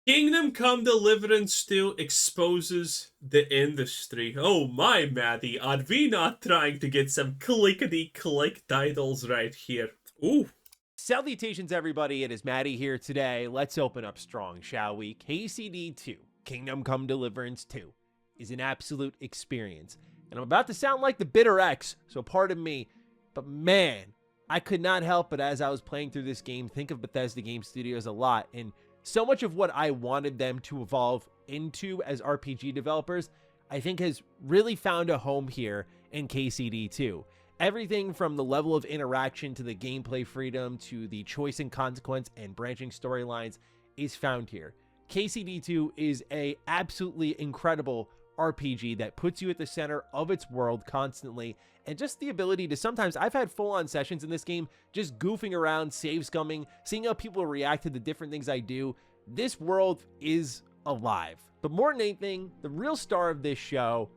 Kingdom Come Deliverance 2 exposes the industry. Oh my, Maddie, are we not trying to get some clickety-click titles right here? Ooh. Salutations, everybody. It is Maddie here today. Let's open up strong, shall we? KCD 2, Kingdom Come Deliverance 2, is an absolute experience. And I'm about to sound like the bitter X, so pardon me, but man, I could not help but as I was playing through this game, think of Bethesda Game Studios a lot, and so much of what I wanted them to evolve into as RPG developers, I think has really found a home here in KCD 2. Everything from the level of interaction to the gameplay freedom to the choice and consequence and branching storylines is found here. KCD 2 is a absolutely incredible RPG that puts you at the center of its world constantly, and just the ability to sometimes, I've had full-on sessions in this game just goofing around, save scumming, seeing how people react to the different things I do. This world is alive. But more than anything, the real star of this show,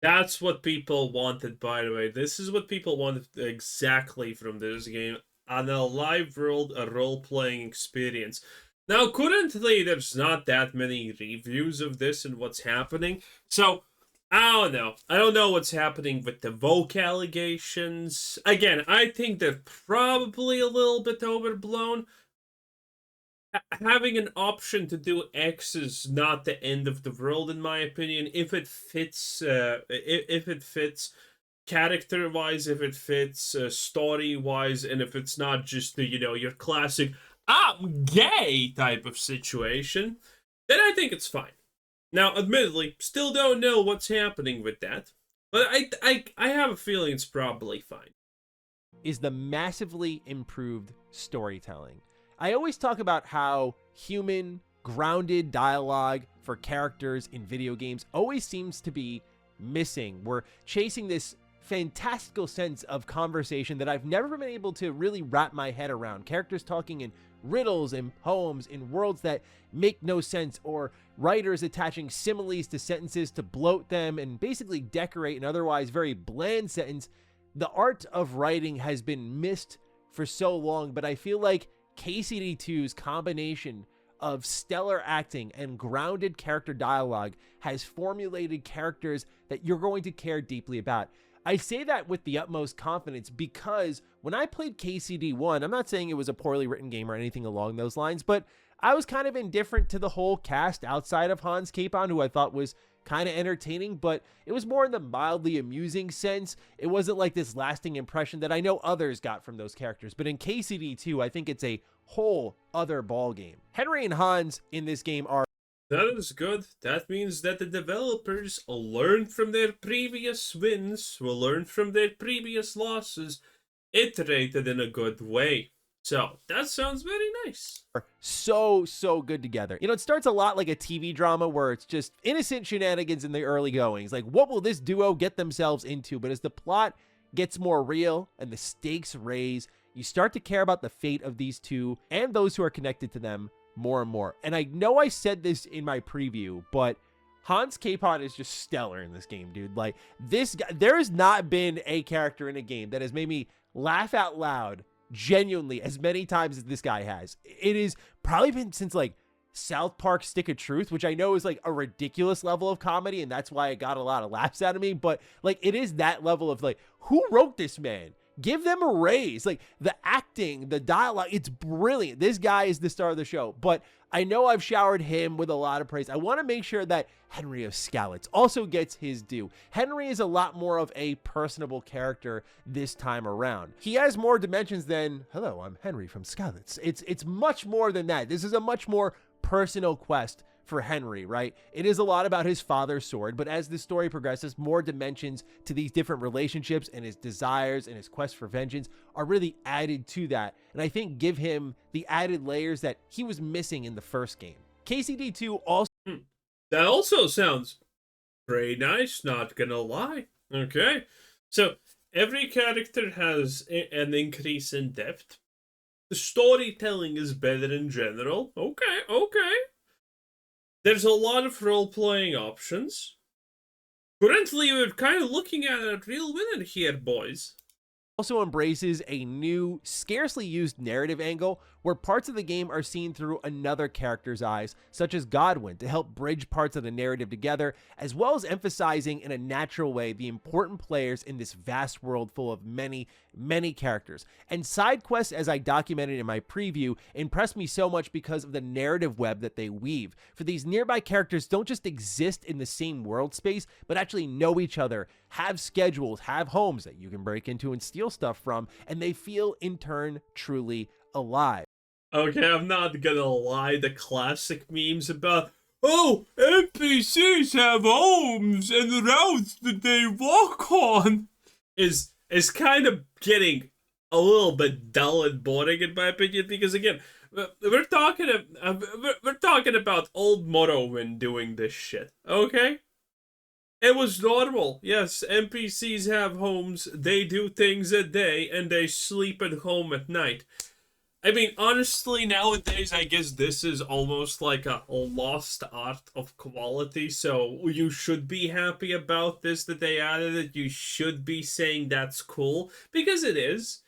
That's what people wanted, by the way. This is what people wanted exactly from this game. On a live world, a role-playing experience. Now, currently, there's not that many reviews of this and what's happening. So, I don't know. I don't know what's happening with the woke allegations. Again, I think they're probably a little bit overblown. Having an option to do X is not the end of the world, in my opinion. If it fits, if it fits character-wise, if it fits story-wise, and if it's not just the your classic "I'm gay" type of situation, then I think it's fine. Now, admittedly, still don't know what's happening with that, but I have a feeling it's probably fine. is the massively improved storytelling. I always talk about how human, grounded dialogue for characters in video games always seems to be missing. We're chasing this fantastical sense of conversation that I've never been able to really wrap my head around. Characters talking in riddles and poems in worlds that make no sense, or writers attaching similes to sentences to bloat them and basically decorate an otherwise very bland sentence. The art of writing has been missed for so long, but I feel like KCD 2's combination of stellar acting and grounded character dialogue has formulated characters that you're going to care deeply about. I say that with the utmost confidence because when I played KCD 1, I'm not saying it was a poorly written game or anything along those lines, but I was kind of indifferent to the whole cast outside of Hans Capon, who I thought was kind of entertaining, but it was more in the mildly amusing sense. It wasn't like this lasting impression that I know others got from those characters. But in KCD 2, I think it's a whole other ball game. Henry and Hans in this game are That is good. That means that the developers will learn from their previous wins, will learn from their previous losses, iterated in a good way. So, that sounds very nice. so good together. You know, it starts a lot like a TV drama where it's just innocent shenanigans in the early goings. Like, what will this duo get themselves into? But as the plot gets more real and the stakes raise, you start to care about the fate of these two and those who are connected to them more and more. And I know I said this in my preview, but Hans Capon is just stellar in this game, dude. Like, this guy, there has not been a character in a game that has made me laugh out loud genuinely as many times as this guy has. It is probably been since like South Park Stick of Truth, which I know is like a ridiculous level of comedy, and that's why it got a lot of laughs out of me. But like, it is that level of like, who wrote this man? Give them a raise. Like, the acting, the dialogue, it's brilliant. This guy is the star of the show. But I know I've showered him with a lot of praise. I want to make sure that Henry of Skalitz also gets his due. Henry is a lot more of a personable character this time around. He has more dimensions than, hello, I'm Henry from Skalitz. It's much more than that. This is a much more personal quest for Henry, right? It is a lot about his father's sword, but as the story progresses, more dimensions to these different relationships and his desires and his quest for vengeance are really added to that, and I think give him the added layers that he was missing in the first game. KCD 2 also That also sounds pretty nice, not gonna lie. Okay. So, every character has an increase in depth. The storytelling is better in general. Okay, okay. There's a lot of role-playing options. Currently, we're kind of looking at a real winner here, boys. Also embraces a new, scarcely used narrative angle where parts of the game are seen through another character's eyes, such as Godwin, to help bridge parts of the narrative together, as well as emphasizing in a natural way the important players in this vast world full of many, many characters. And side quests, as I documented in my preview, impressed me so much because of the narrative web that they weave. For these nearby characters don't just exist in the same world space, but actually know each other, have schedules, have homes that you can break into and steal stuff from, and they feel in turn truly alive. Okay, I'm not gonna lie, the classic memes about, oh, NPCs have homes and routes that they walk on is kind of getting a little bit dull and boring in my opinion, because again, we're talking about old Morrowind doing this shit, okay? It was normal. Yes, NPCs have homes, they do things at day, and they sleep at home at night. I mean, honestly, nowadays, I guess this is almost like a lost art of quality, so you should be happy about this, that they added it. You should be saying that's cool, because it is.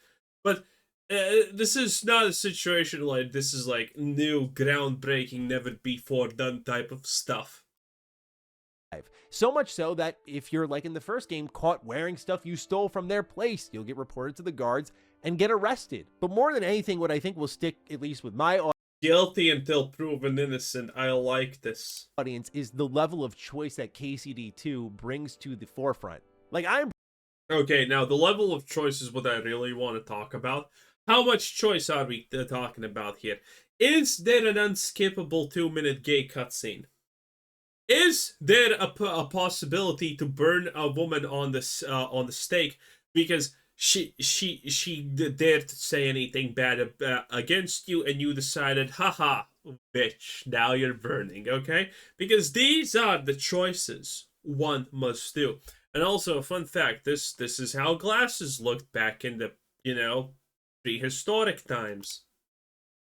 But this is not a situation like this is like new, groundbreaking, never before done type of stuff. So much so that if you're, like in the first game, caught wearing stuff you stole from their place, you'll get reported to the guards and get arrested. But more than anything, what I think will stick, at least with my Guilty until proven innocent. I like this. audience, is the level of choice that KCD2 brings to the forefront. Like, Okay, now the level of choice is what I really want to talk about. How much choice are we talking about here? Is there an unskippable 2-minute gay cutscene? Is there a possibility to burn a woman on the stake because she dared to say anything bad against you, and you decided, haha, bitch, now you're burning, okay? Because these are the choices one must do. And also, a fun fact, this is how glasses looked back in the, prehistoric times.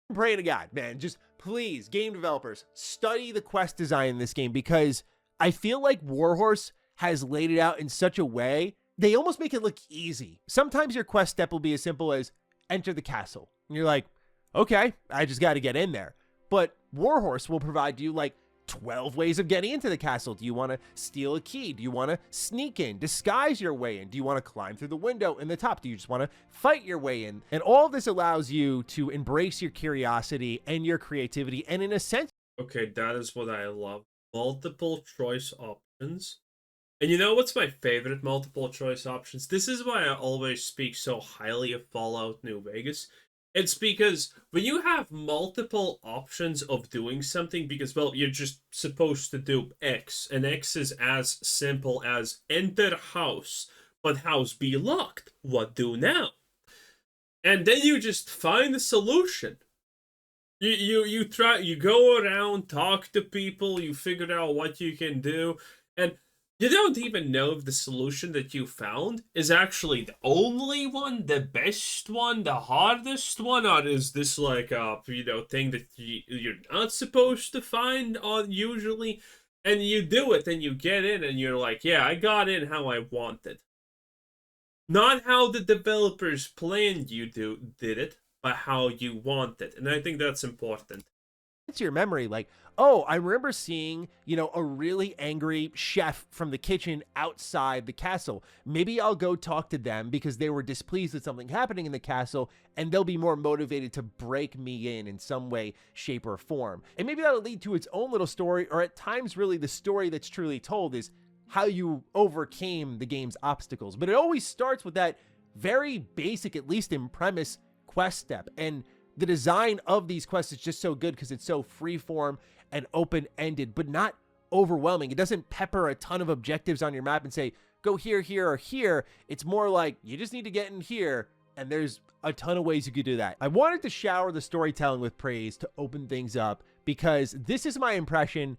I'm praying to God, man, just please, game developers, study the quest design in this game, because I feel like Warhorse has laid it out in such a way, they almost make it look easy. Sometimes your quest step will be as simple as enter the castle. And you're like, okay, I just got to get in there. But Warhorse will provide you like 12 ways of getting into the castle. Do you want to steal a key? Do you want to sneak in, disguise your way in? Do you want to climb through the window in the top? Do you just want to fight your way in? And all of this allows you to embrace your curiosity and your creativity, and in a sense, okay, that is what I love. Multiple choice options. And you know what's my favorite multiple choice options? This is why I always speak so highly of Fallout New Vegas. It's because when you have multiple options of doing something, because, well, you're just supposed to do X, and X is as simple as enter house, but house be locked. What do now? And then you just find a solution. You try, you go around, talk to people, you figure out what you can do, and you don't even know if the solution that you found is actually the only one, the best one, the hardest one, or is this like a, thing that you're not supposed to find on usually, and you do it, and you get in, and you're like, yeah, I got in how I wanted. Not how the developers planned you did it, but how you want it, and I think that's important. to your memory, like, oh, I remember seeing, a really angry chef from the kitchen outside the castle. Maybe I'll go talk to them because they were displeased with something happening in the castle, and they'll be more motivated to break me in some way, shape, or form. And maybe that'll lead to its own little story, or at times, really, the story that's truly told is how you overcame the game's obstacles. But it always starts with that very basic, at least in premise, quest step. And the design of these quests is just so good because it's so freeform and open-ended, but not overwhelming. It doesn't pepper a ton of objectives on your map and say, go here, here, or here. It's more like, you just need to get in here, and there's a ton of ways you could do that. I wanted to shower the storytelling with praise to open things up, because this is my impression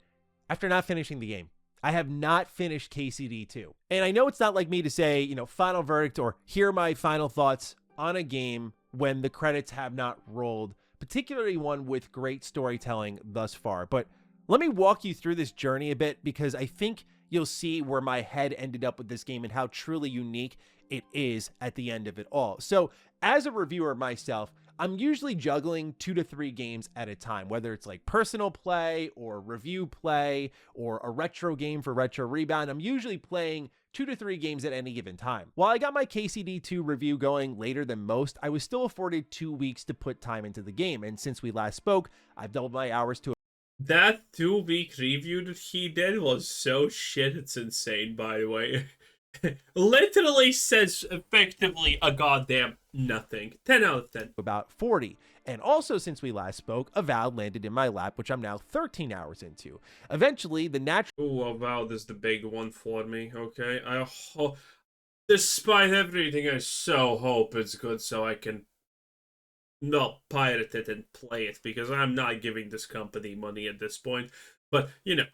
after not finishing the game. I have not finished KCD 2. And I know it's not like me to say, final verdict or hear my final thoughts on a game when the credits have not rolled, particularly one with great storytelling thus far. But let me walk you through this journey a bit, because I think you'll see where my head ended up with this game and how truly unique it is at the end of it all. So as a reviewer myself, I'm usually juggling 2 to 3 games at a time, whether it's like personal play or review play or a retro game for Retro Rebound. I'm usually playing 2 to 3 games at any given time. While I got my KCD2 review going later than most, I was still afforded 2 weeks to put time into the game. And since we last spoke, I've doubled my hours to That 2-week review that he did was so shit, it's insane, by the way. Literally says effectively a goddamn nothing. 10 out of 10. about 40. And also, since we last spoke, Avowed landed in my lap, which I'm now 13 hours into. Eventually, the natural Oh, Avowed is the big one for me, okay? Despite everything, I so hope it's good so I can not pirate it and play it, because I'm not giving this company money at this point. But, you know.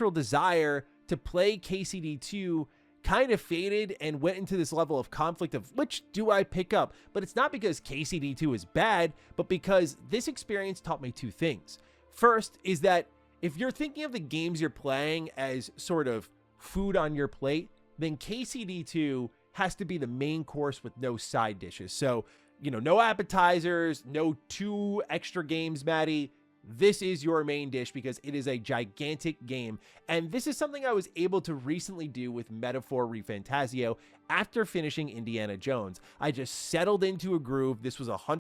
desire to play KCD2 kind of faded and went into this level of conflict of which do I pick up? But it's not because KCD2 is bad, but because this experience taught me 2 things. First is that if you're thinking of the games you're playing as sort of food on your plate, then KCD2 has to be the main course with no side dishes. So, you know, no appetizers, no 2 extra games, Maddie. This is your main dish because it is a gigantic game. And this is something I was able to recently do with Metaphor ReFantasio after finishing Indiana Jones. I just settled into a groove. This was 100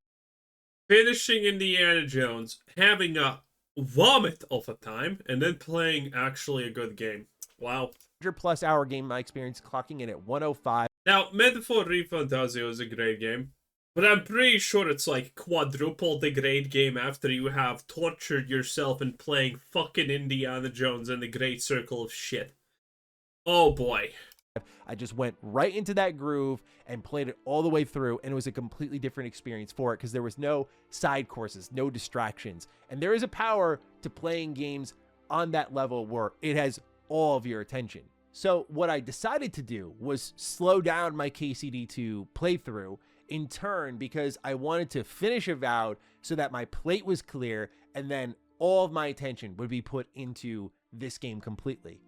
Finishing Indiana Jones, having a vomit of a time, and then playing actually a good game. Wow. plus hour game, my experience clocking in at 105. Now, Metaphor ReFantasio is a great game, but I'm pretty sure it's like quadruple the great game after you have tortured yourself in playing fucking Indiana Jones and the Great Circle of Shit. Oh boy. I just went right into that groove and played it all the way through, and it was a completely different experience for it because there was no side courses, no distractions. And there is a power to playing games on that level where it has all of your attention. So what I decided to do was slow down my KCD2 playthrough in turn because I wanted to finish Avowed so that my plate was clear and then all of my attention would be put into this game completely.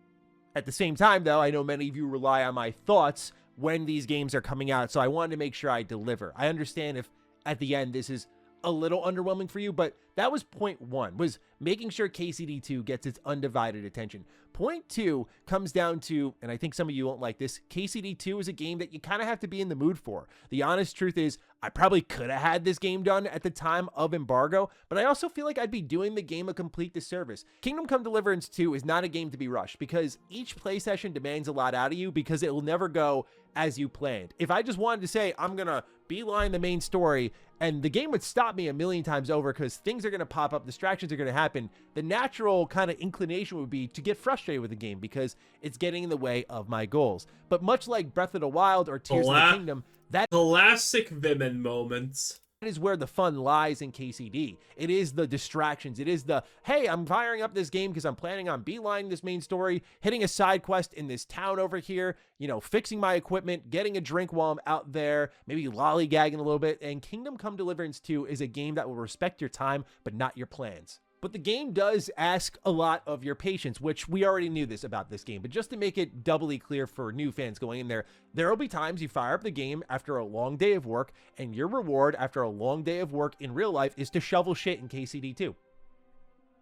At the same time, though, I know many of you rely on my thoughts when these games are coming out, so I wanted to make sure I deliver. I understand if at the end this is a little underwhelming for you, but that was point 1, was making sure KCD2 gets its undivided attention. Point 2 comes down to, and I think some of you won't like this, KCD2 is a game that you kind of have to be in the mood for. The honest truth is, I probably could have had this game done at the time of embargo, but I also feel like I'd be doing the game a complete disservice. Kingdom Come Deliverance 2 is not a game to be rushed because each play session demands a lot out of you because it will never go as you planned. If I just wanted to say, I'm gonna beeline the main story, and the game would stop me a million times over because things are going to pop up, distractions are going to happen, the natural kind of inclination would be to get frustrated with the game because it's getting in the way of my goals. But much like Breath of the Wild or Tears of the Kingdom, that classic women moments. That is where the fun lies in KCD. It is the distractions. It is the, hey, I'm firing up this game because I'm planning on beelining this main story, hitting a side quest in this town over here, you know, fixing my equipment, getting a drink while I'm out there, maybe lollygagging a little bit. And Kingdom Come Deliverance 2 is a game that will respect your time, but not your plans. But the game does ask a lot of your patience, which we already knew this about this game. But just to make it doubly clear for new fans going in there will be times you fire up the game after a long day of work, and your reward after a long day of work in real life is to shovel shit in KCD2.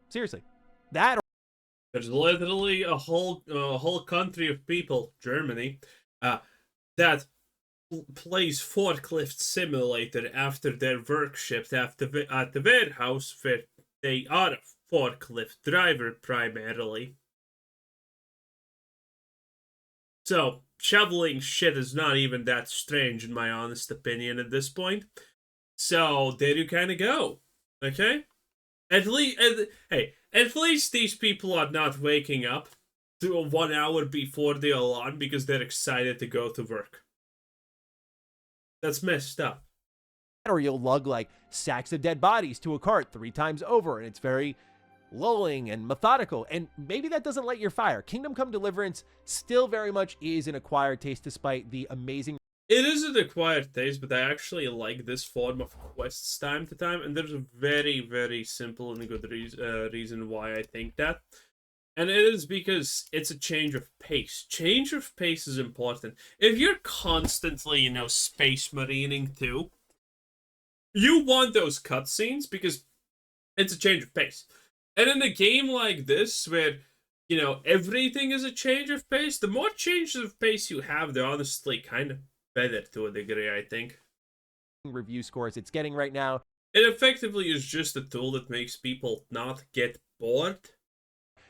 Seriously. There's literally a whole country of people, Germany, that plays Forklift Simulator after their work shift at the warehouse where they are a forklift driver primarily. So, shoveling shit is not even that strange in my honest opinion at this point. So, there you kind of go. Okay? At least these people are not waking up to 1 hour before the alarm because they're excited to go to work. That's messed up. Or you'll lug like sacks of dead bodies to a cart 3 times over, and it's very lulling and methodical, and maybe that doesn't light your fire. Kingdom Come Deliverance still very much is an acquired taste despite the amazing. It is an acquired taste, but I actually like this form of quests time to time, and there's a very, very simple and good reason why I think that. And it is because it's a change of pace. Change of pace is important. If you're constantly, space marining too, you want those cutscenes because it's a change of pace. And in a game like this, where, everything is a change of pace, the more changes of pace you have, they're honestly kind of better to a degree, I think. Review scores it's getting right now. It effectively is just a tool that makes people not get bored.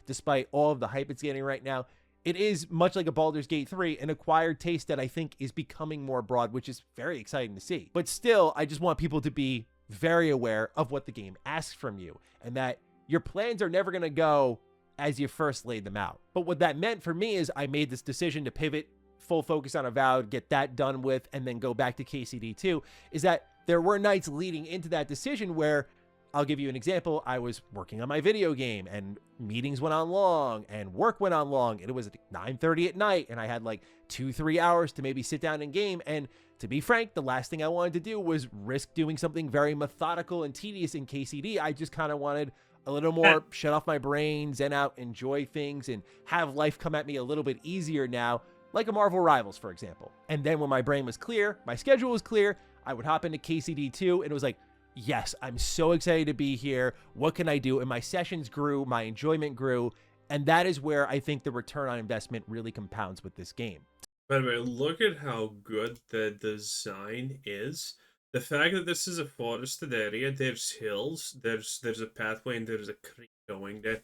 Despite all of the hype it's getting right now, it is much like a Baldur's Gate 3, an acquired taste that I think is becoming more broad, which is very exciting to see. But still, I just want people to be very aware of what the game asks from you, and that your plans are never going to go as you first laid them out. But what that meant for me is I made this decision to pivot, full focus on Avowed, get that done with, and then go back to KCD2, is that there were nights leading into that decision where, I'll give you an example, I was working on my video game and meetings went on long and work went on long, and it was 9:30 at night and I had like 2-3 hours to maybe sit down and game. And to be frank, the last thing I wanted to do was risk doing something very methodical and tedious in KCD. I just kind of wanted a little more shut off my brain, zen out, enjoy things, and have life come at me a little bit easier now, like a Marvel Rivals, for example. And then when my brain was clear, my schedule was clear, I would hop into KCD2 and it was like, yes, I'm so excited to be here. What can I do? And my sessions grew, my enjoyment grew, and that is where I think the return on investment really compounds with this game. By the way, look at how good the design is. The fact that this is a forested area, there's hills, there's a pathway, and there's a creek going there.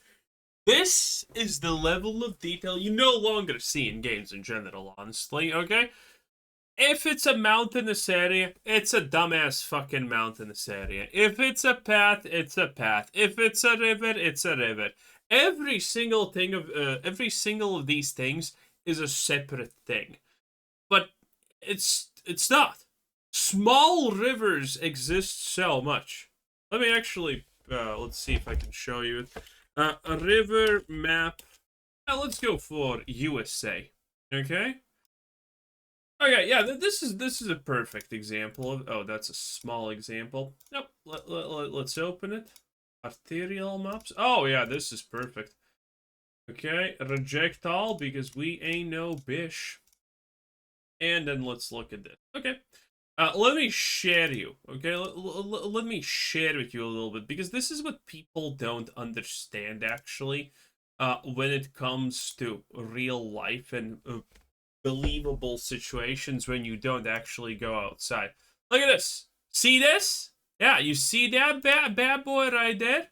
This is the level of detail you no longer see in games in general, honestly, okay? If it's a mountainous area, it's a dumbass fucking mountainous area. If it's a path, it's a path. If it's a river, it's a river. Every single of these things is a separate thing. But it's not. Small rivers exist so much. Let me actually, let's see if I can show you it. A river map. Let's go for USA. Okay? Okay, yeah, this is a perfect example of. Oh, that's a small example. Nope. Let's open it. Arterial maps. Oh yeah, this is perfect. Okay, reject all because we ain't no bish. And then let's look at this. Okay. Let me share you. Okay, let me share with you a little bit because this is what people don't understand actually. When it comes to real life and believable situations when you don't actually go outside. Look at this. See this? Yeah, you see that bad boy right there?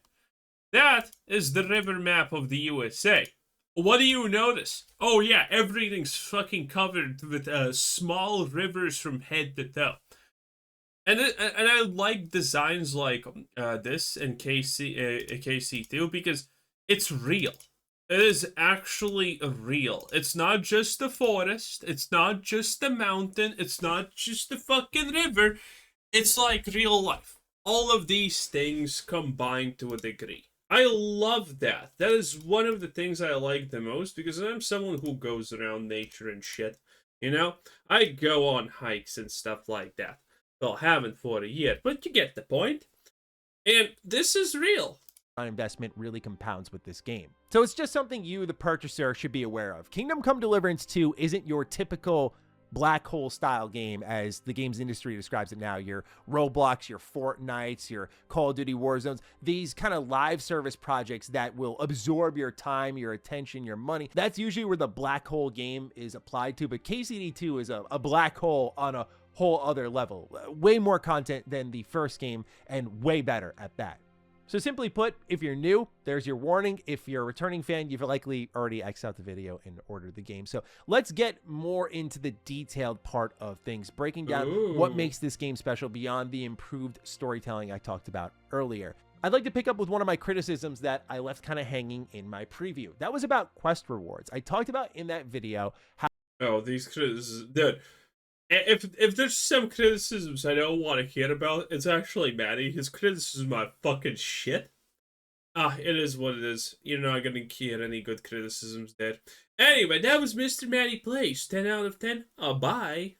That is the river map of the USA. What do you notice? Oh yeah, everything's fucking covered with small rivers from head to toe. And I like designs like this in KC2 because it's real. It is actually real. It's not just the forest. It's not just the mountain. It's not just the fucking river. It's like real life. All of these things combined to a degree. I love that. That is one of the things I like the most because I'm someone who goes around nature and shit. I go on hikes and stuff like that. Well, haven't for a year, but you get the point. And this is real. Investment really compounds with this game. So it's just something you, the purchaser, should be aware of. Kingdom Come Deliverance 2 isn't your typical black hole style game as the games industry describes it now. Your Roblox, your Fortnites, your Call of Duty Warzones, these kind of live service projects that will absorb your time, your attention, your money. That's usually where the black hole game is applied to, but KCD2 is a black hole on a whole other level. Way more content than the first game and way better at that. So simply put, if you're new, there's your warning. If you're a returning fan, you've likely already X'd out the video and ordered the game. So let's get more into the detailed part of things, breaking down what makes this game special beyond the improved storytelling I talked about earlier. I'd like to pick up with one of my criticisms that I left kind of hanging in my preview. That was about quest rewards. I talked about in that video how... Oh, these criticisms... Dude, if there's some criticisms I don't want to hear about, it's actually Maddie. His criticism are fucking shit. It is what it is. You're not gonna hear any good criticisms there. Anyway, that was Mr. Maddie Plays. 10 out of 10. Bye.